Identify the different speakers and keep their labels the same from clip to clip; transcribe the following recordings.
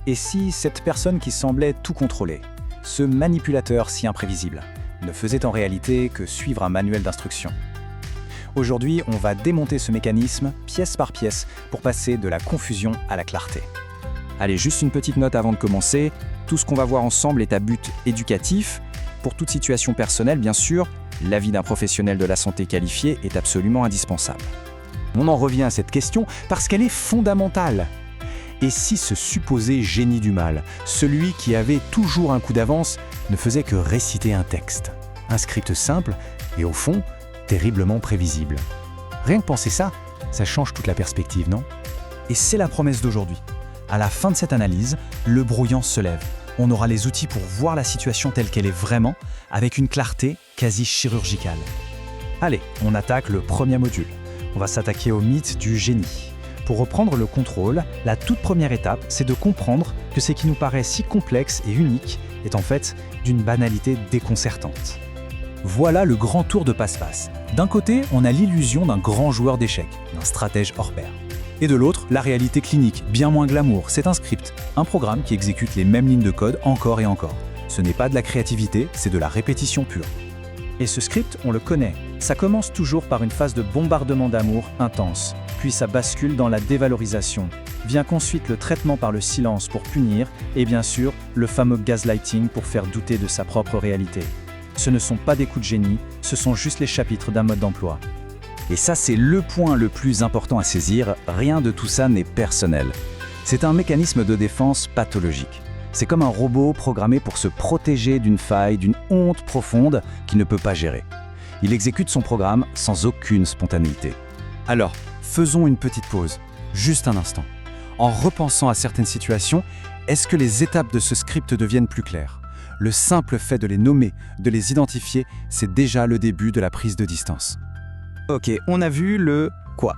Speaker 1: Et si cette personne qui semblait tout contrôler, ce manipulateur si imprévisible, ne faisait en réalité que suivre un manuel d'instruction? Aujourd'hui, on va démonter ce mécanisme pièce par pièce pour passer de la confusion à la clarté.
Speaker 2: Allez, juste une petite note avant de commencer. Tout ce qu'on va voir ensemble est à but éducatif. Pour toute situation personnelle, bien sûr, l'avis d'un professionnel de la santé qualifié est absolument indispensable.
Speaker 1: On en revient à cette question parce qu'elle est fondamentale. Et si ce supposé génie du mal, celui qui avait toujours un coup d'avance, ne faisait que réciter un texte, un script simple et au fond, terriblement prévisible? Rien que penser ça, ça change toute la perspective, non? Et c'est la promesse d'aujourd'hui. À la fin de cette analyse, le brouillon se lève. On aura les outils pour voir la situation telle qu'elle est vraiment, avec une clarté quasi chirurgicale. Allez, on attaque le premier module. On va s'attaquer au mythe du génie. Pour reprendre le contrôle, la toute première étape, c'est de comprendre que ce qui nous paraît si complexe et unique est en fait d'une banalité déconcertante. Voilà le grand tour de passe-passe. D'un côté, on a l'illusion d'un grand joueur d'échecs, d'un stratège hors pair. Et de l'autre, la réalité clinique, bien moins glamour, c'est un script, un programme qui exécute les mêmes lignes de code encore et encore. Ce n'est pas de la créativité, c'est de la répétition pure. Et ce script, on le connaît. Ça commence toujours par une phase de bombardement d'amour intense, puis ça bascule dans la dévalorisation. Vient qu'ensuite le traitement par le silence pour punir, et bien sûr, le fameux gaslighting pour faire douter de sa propre réalité. Ce ne sont pas des coups de génie, ce sont juste les chapitres d'un mode d'emploi. Et ça, c'est le point le plus important à saisir, rien de tout ça n'est personnel. C'est un mécanisme de défense pathologique. C'est comme un robot programmé pour se protéger d'une faille, d'une honte profonde qu'il ne peut pas gérer. Il exécute son programme sans aucune spontanéité. Alors, faisons une petite pause, juste un instant. En repensant à certaines situations, est-ce que les étapes de ce script deviennent plus claires? Le simple fait de les nommer, de les identifier, c'est déjà le début de la prise de distance. Ok, on a vu le quoi,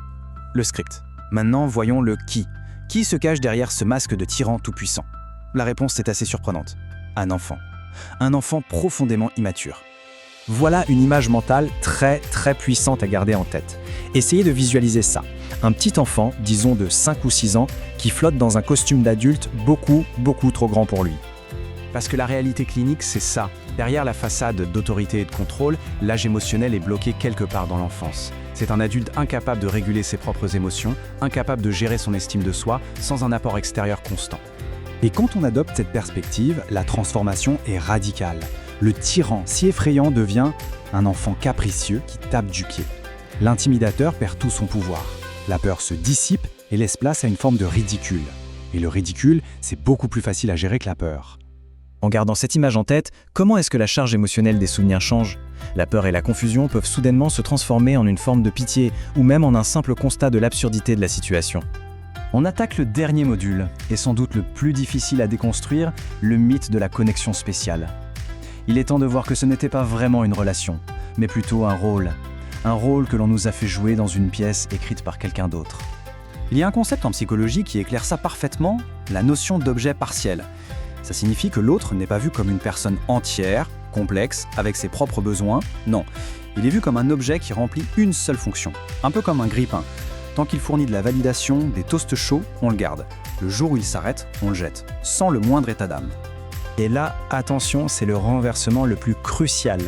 Speaker 1: le script. Maintenant, voyons le qui. Qui se cache derrière ce masque de tyran tout-puissant? La réponse est assez surprenante. Un enfant. Un enfant profondément immature. Voilà une image mentale très puissante à garder en tête. Essayez de visualiser ça. Un petit enfant, disons de 5 ou 6 ans, qui flotte dans un costume d'adulte beaucoup trop grand pour lui. Parce que la réalité clinique, c'est ça. Derrière la façade d'autorité et de contrôle, l'âge émotionnel est bloqué quelque part dans l'enfance. C'est un adulte incapable de réguler ses propres émotions, incapable de gérer son estime de soi, sans un apport extérieur constant. Et quand on adopte cette perspective, la transformation est radicale. Le tyran si effrayant devient un enfant capricieux qui tape du pied. L'intimidateur perd tout son pouvoir. La peur se dissipe et laisse place à une forme de ridicule. Et le ridicule, c'est beaucoup plus facile à gérer que la peur. En gardant cette image en tête, comment est-ce que la charge émotionnelle des souvenirs change? La peur et la confusion peuvent soudainement se transformer en une forme de pitié ou même en un simple constat de l'absurdité de la situation. On attaque le dernier module, et sans doute le plus difficile à déconstruire, le mythe de la connexion spéciale. Il est temps de voir que ce n'était pas vraiment une relation, mais plutôt un rôle que l'on nous a fait jouer dans une pièce écrite par quelqu'un d'autre. Il y a un concept en psychologie qui éclaire ça parfaitement, la notion d'objet partiel. Ça signifie que l'autre n'est pas vu comme une personne entière, complexe, avec ses propres besoins. Non, il est vu comme un objet qui remplit une seule fonction, un peu comme un grille-pain. Tant qu'il fournit de la validation, des toasts chauds, on le garde. Le jour où il s'arrête, on le jette, sans le moindre état d'âme. Et là, attention, c'est le renversement le plus crucial.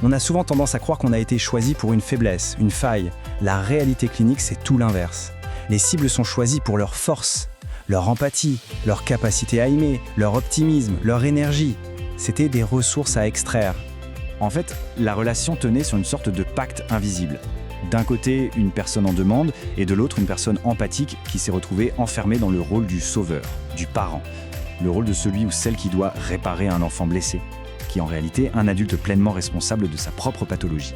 Speaker 1: On a souvent tendance à croire qu'on a été choisi pour une faiblesse, une faille. La réalité clinique, c'est tout l'inverse. Les cibles sont choisies pour leur force, leur empathie, leur capacité à aimer, leur optimisme, leur énergie. C'était des ressources à extraire. En fait, la relation tenait sur une sorte de pacte invisible. D'un côté, une personne en demande, et de l'autre, une personne empathique qui s'est retrouvée enfermée dans le rôle du sauveur, du parent. Le rôle de celui ou celle qui doit réparer un enfant blessé, qui est en réalité un adulte pleinement responsable de sa propre pathologie.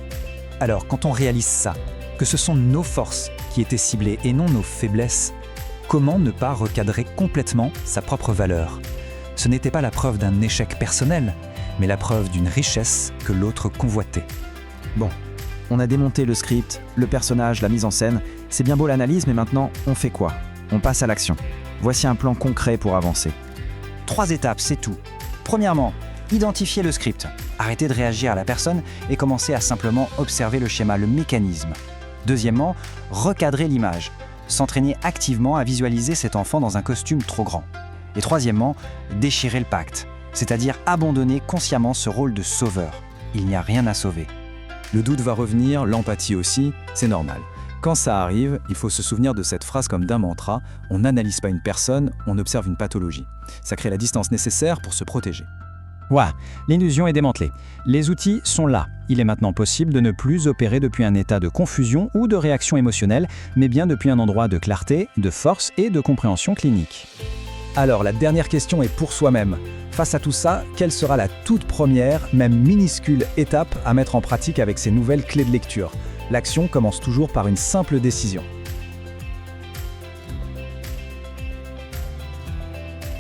Speaker 1: Alors, quand on réalise ça, que ce sont nos forces qui étaient ciblées et non nos faiblesses, comment ne pas recadrer complètement sa propre valeur? Ce n'était pas la preuve d'un échec personnel, mais la preuve d'une richesse que l'autre convoitait. Bon, on a démonté le script, le personnage, la mise en scène. C'est bien beau l'analyse, mais maintenant, on fait quoi? On passe à l'action. Voici un plan concret pour avancer. 3 étapes, c'est tout. Premièrement, identifier le script. Arrêtez de réagir à la personne et commencez à simplement observer le schéma, le mécanisme. Deuxièmement, recadrer l'image. S'entraîner activement à visualiser cet enfant dans un costume trop grand.
Speaker 2: Et troisièmement, déchirer le pacte, c'est-à-dire abandonner consciemment ce rôle de sauveur. Il n'y a rien à sauver.
Speaker 1: Le doute va revenir, l'empathie aussi, c'est normal. Quand ça arrive, il faut se souvenir de cette phrase comme d'un mantra, on n'analyse pas une personne, on observe une pathologie. Ça crée la distance nécessaire pour se protéger.
Speaker 3: Ouah, l'illusion est démantelée. Les outils sont là. Il est maintenant possible de ne plus opérer depuis un état de confusion ou de réaction émotionnelle, mais bien depuis un endroit de clarté, de force et de compréhension clinique.
Speaker 1: Alors, la dernière question est pour soi-même. Face à tout ça, quelle sera la toute première, même minuscule étape à mettre en pratique avec ces nouvelles clés de lecture ? L'action commence toujours par une simple décision.